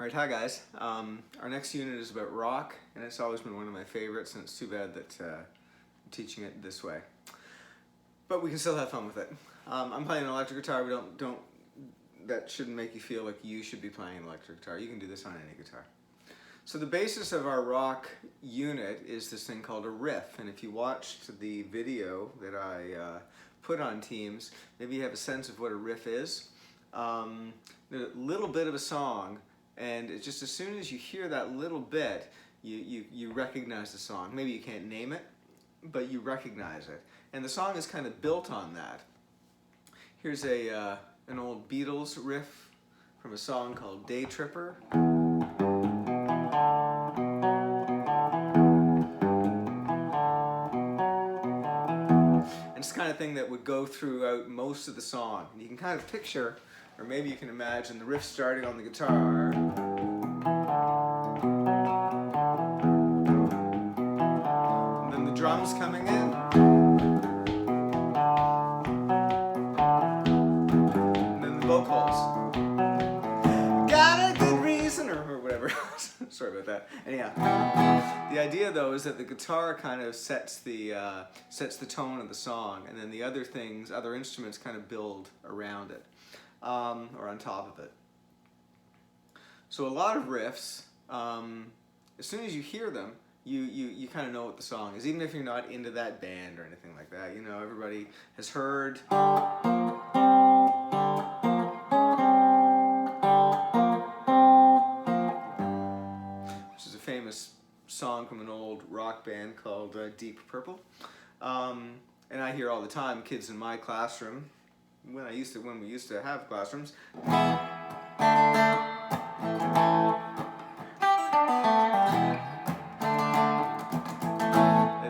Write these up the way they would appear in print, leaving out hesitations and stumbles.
Alright, hi guys. Our next unit is about rock, and it's always been one of my favorites, and it's too bad that I'm teaching it this way. But we can still have fun with it. I'm playing an electric guitar. That shouldn't make you feel like you should be playing an electric guitar. You can do this on any guitar. So the basis of our rock unit is this thing called a riff, and if you watched the video that I put on Teams, maybe you have a sense of what a riff is. A little bit of a song, and it's just as soon as you hear that little bit, you recognize the song. Maybe you can't name it, but you recognize it. And the song is kind of built on that. Here's an old Beatles riff from a song called Day Tripper. And it's the kind of thing that would go throughout most of the song. And you can kind of picture, or maybe you can imagine, the riff starting on the guitar. And then the drums coming in. And then the vocals. Got a good reason, or whatever. Sorry about that. Anyhow, the idea though is that the guitar kind of sets the tone of the song, and then the other instruments kind of build around it. Or on top of it. So a lot of riffs, as soon as you hear them, you kind of know what the song is, even if you're not into that band or anything like that. You know, everybody has heard which is a famous song from an old rock band called Deep Purple. And I hear all the time kids in my classroom, when we used to have classrooms, that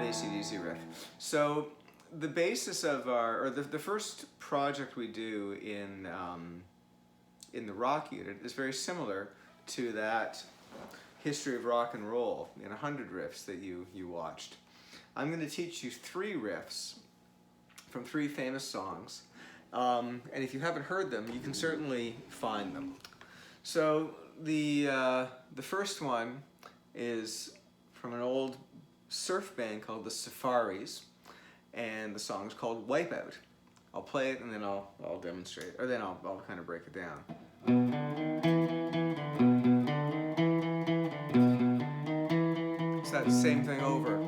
AC/DC riff. So the basis of the first project we do in the rock unit is very similar to that history of rock and roll in 100 riffs that you watched. I'm going to teach you 3 riffs from 3 famous songs. And if you haven't heard them, you can certainly find them. So the first one is from an old surf band called the Safaris, and the song is called Wipeout. I'll play it and then I'll demonstrate, or then I'll kind of break it down. It's that same thing over.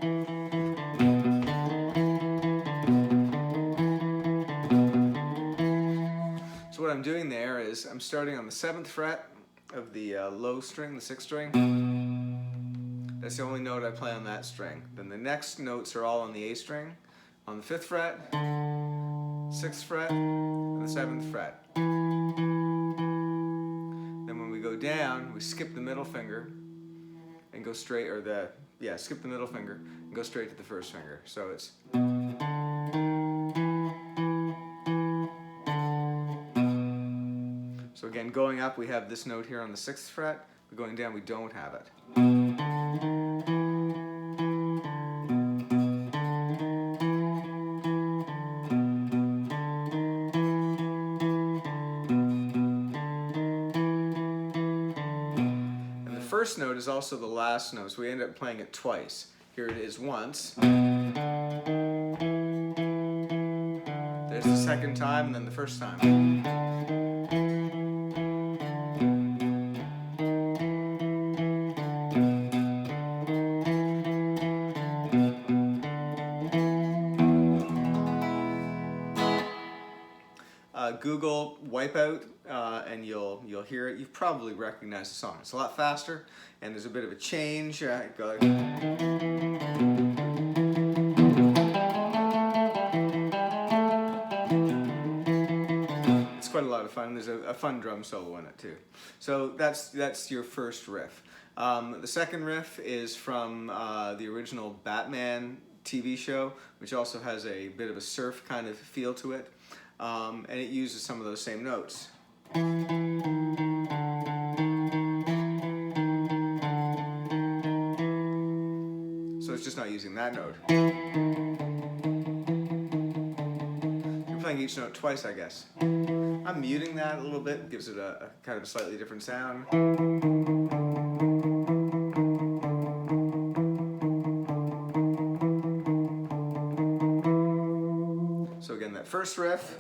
So what I'm doing there is I'm starting on the 7th fret of the low string, the 6th string. That's the only note I play on that string. Then the next notes are all on the A string, on the 5th fret, 6th fret, and the 7th fret. Then when we go down, we skip the middle finger and go straight, skip the middle finger and go straight to the 1st finger. So it's. So again, going up, we have this note here on the 6th fret, but going down, we don't have it. And the first note is also the last note, so we end up playing it twice. Here it is once. There's the second time, and then the first time. Google Wipeout and you'll hear it. You've probably recognized the song. It's a lot faster, and there's a bit of a change. It's quite a lot of fun. There's a fun drum solo in it too. So that's your first riff. The second riff is from the original Batman TV show, which also has a bit of a surf kind of feel to it. And it uses some of those same notes. So it's just not using that note. You're playing each note twice, I guess. I'm muting that a little bit, gives it a kind of a slightly different sound. So again, that first riff,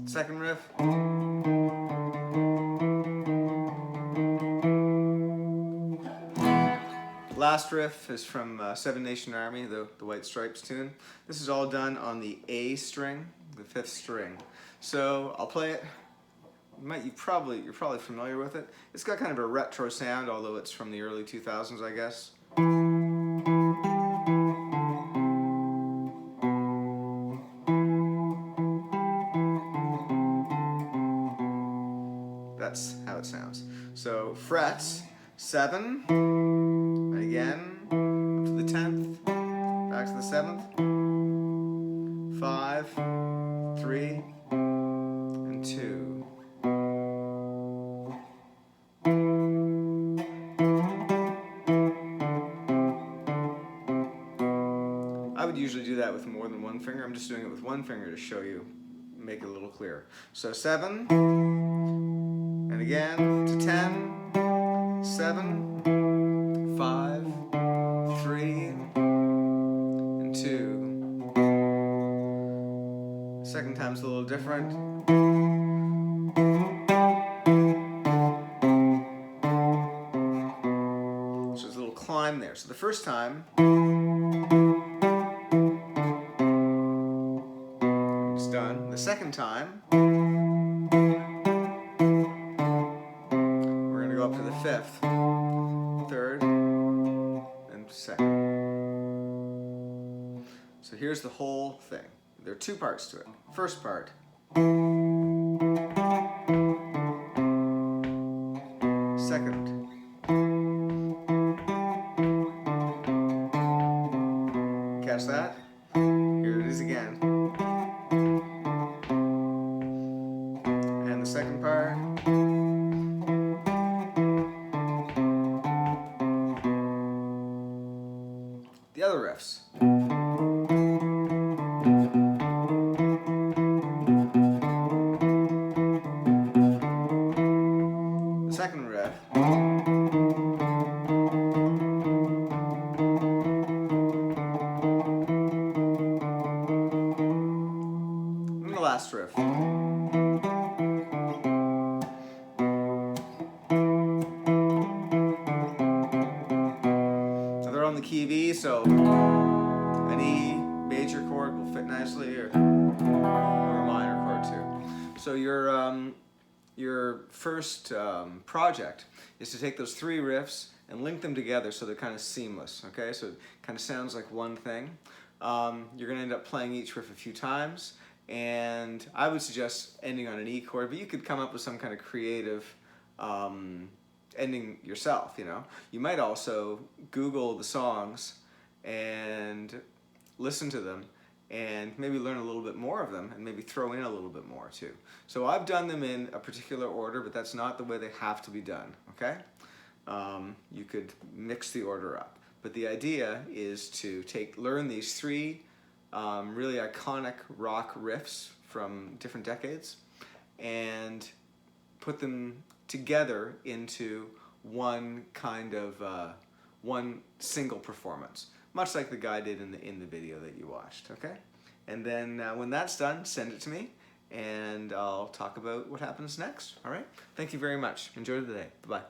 second riff, last riff is from Seven Nation Army, the White Stripes tune. This is all done on the A string, the 5th string. So I'll play it. You're probably familiar with it. It's got kind of a retro sound, although it's from the early 2000s, I guess. That's how it sounds. So frets, 7, and again, up to the 10th, back to the 7th, 5, 3, and 2. I would usually do that with more than one finger. I'm just doing it with one finger to show you, make it a little clearer. So 7, and again to 10, 7, 5, 3, and 2. Second time's a little different. So there's a little climb there. So the first time, it's done. The second time, we're going to go up to the 5th, 3rd, and 2nd. So here's the whole thing. There are 2 parts to it. First part. Second. Catch that? Here it is again. And the second part. The other riffs. The second riff. And the last riff. So they're on the key of E, so an E major chord will fit nicely, or a minor chord too. So your first project is to take those 3 riffs and link them together so they're kind of seamless, okay? So it kind of sounds like one thing. You're going to end up playing each riff a few times, and I would suggest ending on an E chord, but you could come up with some kind of creative ending yourself, you know? You might also Google the songs and listen to them and maybe learn a little bit more of them and maybe throw in a little bit more too. So I've done them in a particular order, but that's not the way they have to be done, okay? You could mix the order up. But the idea is to learn these 3 really iconic rock riffs from different decades and put them together into one kind of, one single performance, much like the guy did in the video that you watched, okay? And then when that's done, send it to me, and I'll talk about what happens next, all right? Thank you very much. Enjoy the day. Bye-bye.